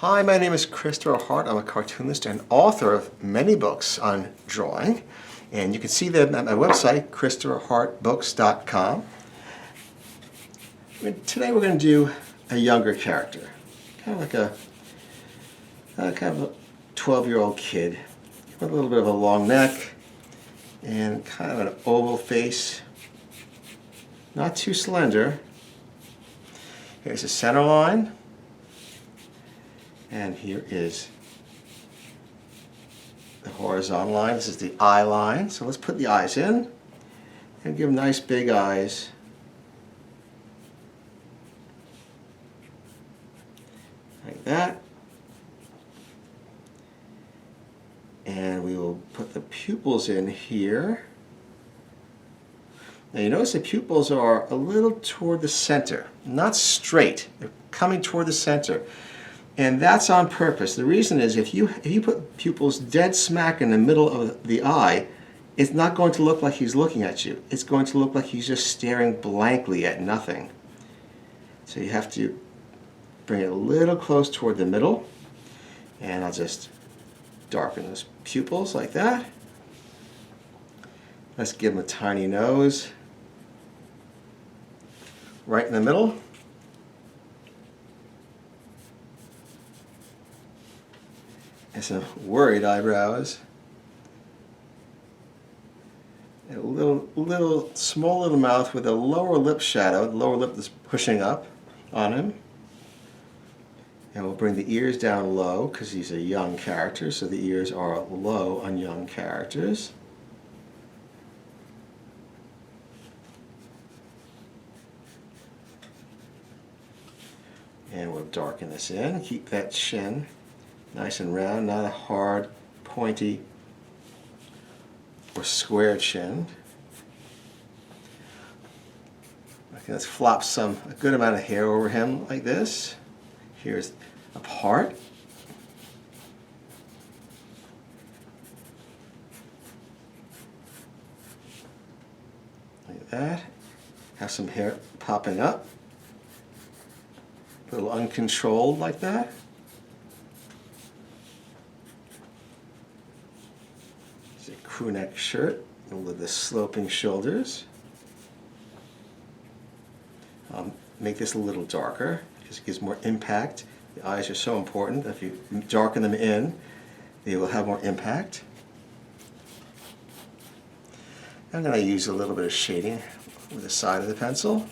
Hi, my name is Christopher Hart. I'm a cartoonist and author of many books on drawing. And you can see them at my website, ChristopherHartBooks.com. Today we're going to do a younger character. Kind of like a 12-year-old kid with a little bit of a long neck and kind of an oval face. Not too slender. Here's the center line. And here is the horizontal line. This is the eye line. So let's put the eyes in and give nice big eyes. Like that. And we will put the pupils in here. Now you notice the pupils are a little toward the center, not straight. They're coming toward the center. And that's on purpose. The reason is if you put pupils dead smack in the middle of the eye, it's not going to look like he's looking at you. It's going to look like he's just staring blankly at nothing. So you have to bring it a little close toward the middle. And I'll just darken those pupils like that. Let's give him a tiny nose right in the middle. And some worried eyebrows. And a small little mouth with a lower lip shadow. The lower lip is pushing up on him. And we'll bring the ears down low because he's a young character, so the ears are low on young characters. And we'll darken this in. Keep that chin nice and round, not a hard, pointy, or square chin. Okay, let's flop a good amount of hair over him like this. Here's a part. Like that. Have some hair popping up. A little uncontrolled like that. It's a crew neck shirt with the sloping shoulders. Make this a little darker because it gives more impact. The eyes are so important. If you darken them in, they will have more impact. I'm going to use a little bit of shading with the side of the pencil.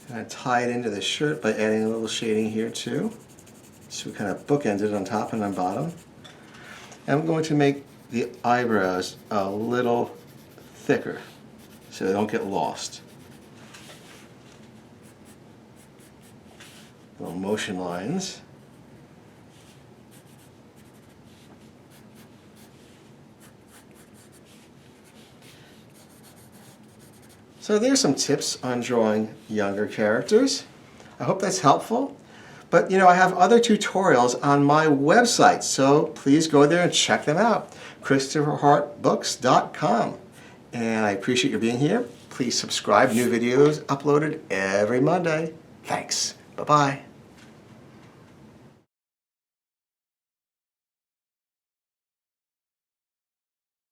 And I tie it into the shirt by adding a little shading here too. So we kind of bookend it on top and on bottom. And I'm going to make the eyebrows a little thicker so they don't get lost. Little motion lines. So there's some tips on drawing younger characters. I hope that's helpful. But you know, I have other tutorials on my website, so please go there and check them out. ChristopherHartBooks.com. And I appreciate your being here. Please subscribe. New videos uploaded every Monday. Thanks. Bye-bye.